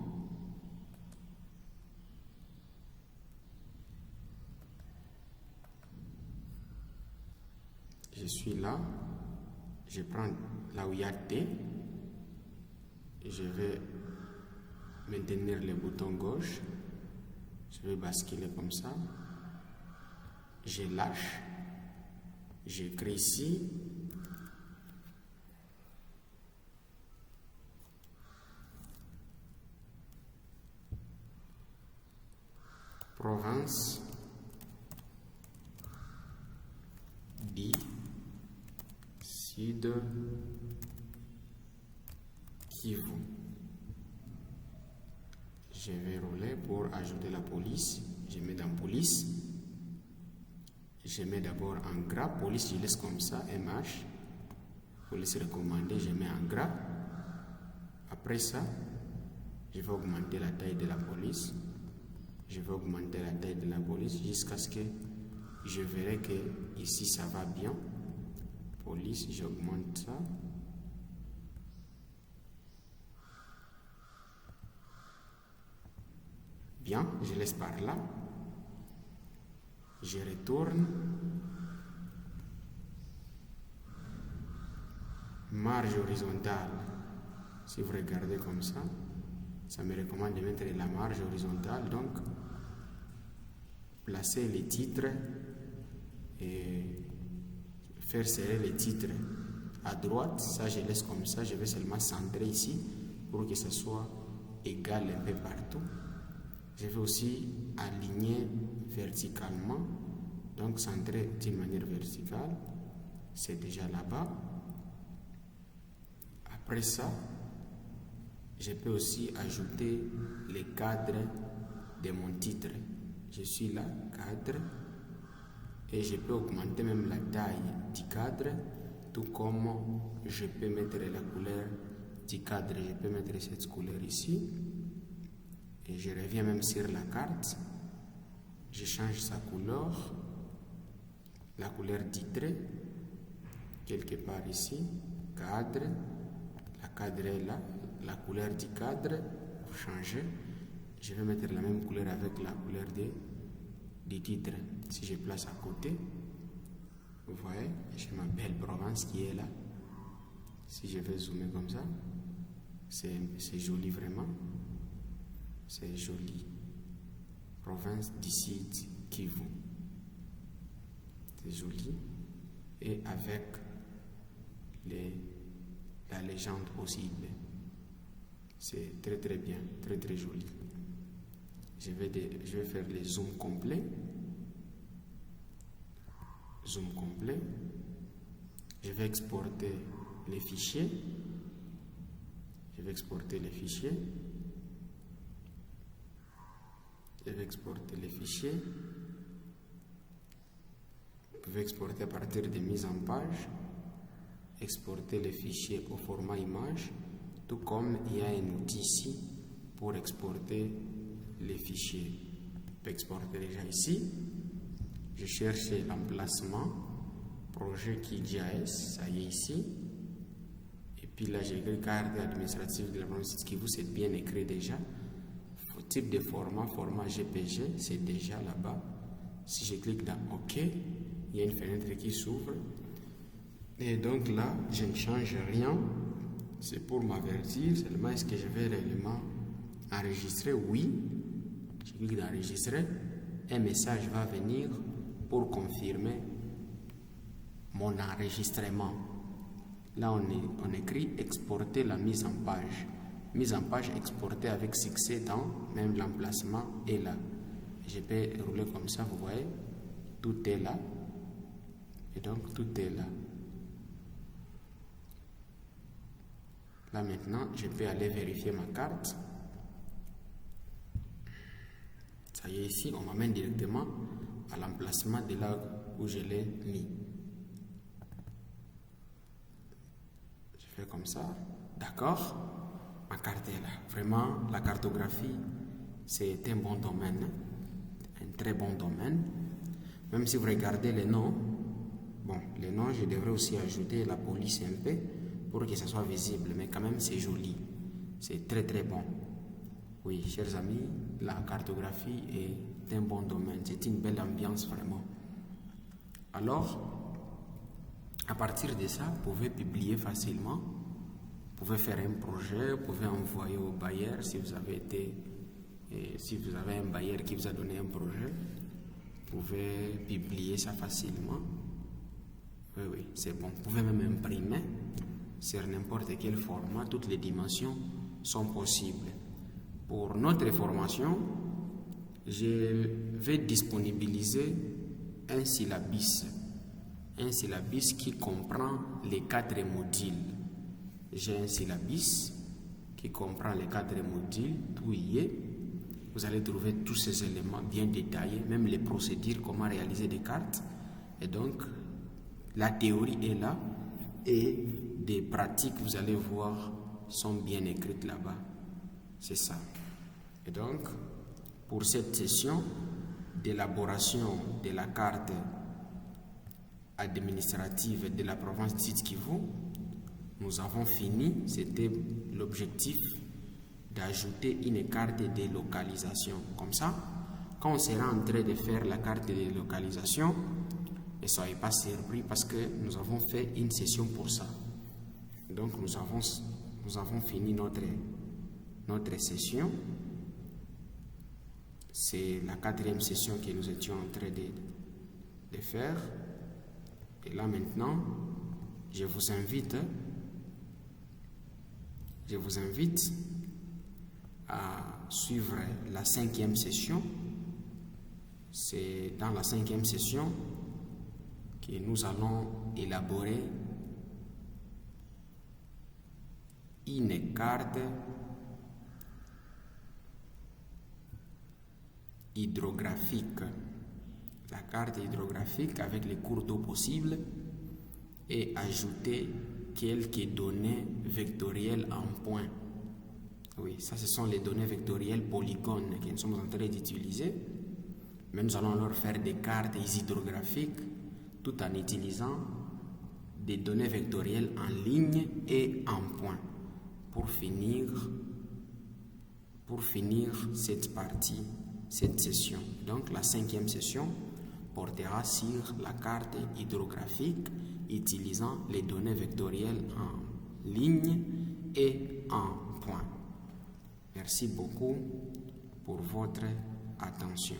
A: Je suis là. Je prends là où il y a T. Je vais maintenir le bouton gauche. Je vais basculer comme ça. Je lâche. J'écris ici. Province du Sud Kivu. Je vais rouler pour ajouter la police. Je mets dans police. Je mets d'abord en gras. Police, je laisse comme ça. MH. Police recommandée, je mets en gras. Après ça, je vais augmenter la taille de la police. Je vais augmenter la taille de la police jusqu'à ce que je verrai que ici ça va bien. Police, j'augmente ça. Bien, je laisse par là. Je retourne. Marge horizontale. Si vous regardez comme ça, ça me recommande de mettre la marge horizontale. Donc, placer les titres et faire serrer les titres à droite. Ça, je laisse comme ça. Je vais seulement centrer ici pour que ça soit égal un peu partout. Je vais aussi aligner verticalement. Donc, centrer d'une manière verticale. C'est déjà là-bas. Après ça, je peux aussi ajouter les cadres de mon titre. Je suis là, cadre, et je peux augmenter même la taille du cadre, tout comme je peux mettre la couleur du cadre. Je peux mettre cette couleur ici, et je reviens même sur la carte. Je change sa couleur, la couleur titre, quelque part ici, cadre, la cadre est là. La couleur du cadre, pour changer, je vais mettre la même couleur avec la couleur des titres. Si je place à côté, vous voyez, j'ai ma belle province qui est là. Si je vais zoomer comme ça, c'est joli vraiment. C'est joli. Province du Sud Kivu. C'est joli. Et avec la légende possible. C'est très très bien, très très joli. Je vais faire les zooms complets. Zoom complet. Je vais exporter les fichiers. Je vais exporter les fichiers. Je vais exporter les fichiers. Vous pouvez exporter à partir de mise en page. Exporter les fichiers au format image. Tout comme il y a un outil ici pour exporter les fichiers. Je peux exporter déjà ici. Je cherche l'emplacement, projet QGIS, ça y est ici. Et puis là, j'ai écrit carte administrative de la province de Kivu, c'est bien écrit déjà. Type de format, format GPG, c'est déjà là-bas. Si je clique dans OK, il y a une fenêtre qui s'ouvre. Et donc là, je ne change rien. C'est pour m'avertir seulement est-ce que je vais réellement enregistrer? Oui. Je clique dans enregistrer. Un message va venir pour confirmer mon enregistrement. Là, on écrit exporter la mise en page. Mise en page exportée avec succès dans même l'emplacement est là. Je peux rouler comme ça, vous voyez. Tout est là. Et donc, tout est là. Là maintenant, je peux aller vérifier ma carte. Ça y est, ici, on m'amène directement à l'emplacement de là où je l'ai mis. Je fais comme ça. D'accord? Ma carte est là. Vraiment, la cartographie, c'est un bon domaine. Un très bon domaine. Même si vous regardez les noms, les noms, je devrais aussi ajouter la police un peu pour que ça soit visible, mais quand même c'est joli, c'est très très bon. Oui, chers amis, la cartographie est un bon domaine, c'est une belle ambiance vraiment. Alors, à partir de ça, vous pouvez publier facilement, vous pouvez faire un projet, vous pouvez envoyer au bailleur si vous avez un bailleur qui vous a donné un projet, vous pouvez publier ça facilement. Oui, c'est bon. Vous pouvez même imprimer sur n'importe quel format, toutes les dimensions sont possibles. Pour notre formation, je vais disponibiliser un syllabus qui comprend les 4 modules. J'ai un syllabus qui comprend les 4 modules, tout y est. Vous allez trouver tous ces éléments bien détaillés, même les procédures, comment réaliser des cartes. Et donc, la théorie est là et des pratiques, vous allez voir, sont bien écrites là-bas. C'est ça. Et donc, pour cette session d'élaboration de la carte administrative de la province du Sud-Kivu, nous avons fini. C'était l'objectif d'ajouter une carte de localisation. Comme ça, quand on sera en train de faire la carte de localisation, ne soyez pas surpris parce que nous avons fait une session pour ça. Donc nous avons fini notre session. C'est la 4e session que nous étions en train de faire. Et là maintenant, je vous invite à suivre la 5e session. C'est dans la 5e session que nous allons élaborer une carte hydrographique. La carte hydrographique avec les cours d'eau possibles et ajouter quelques données vectorielles en points. Oui, ça ce sont les données vectorielles polygones que nous sommes en train d'utiliser. Mais nous allons leur faire des cartes hydrographiques tout en utilisant des données vectorielles en ligne et en points pour finir cette partie, cette session. Donc la 5e session portera sur la carte hydrographique utilisant les données vectorielles en ligne et en points. Merci beaucoup pour votre attention.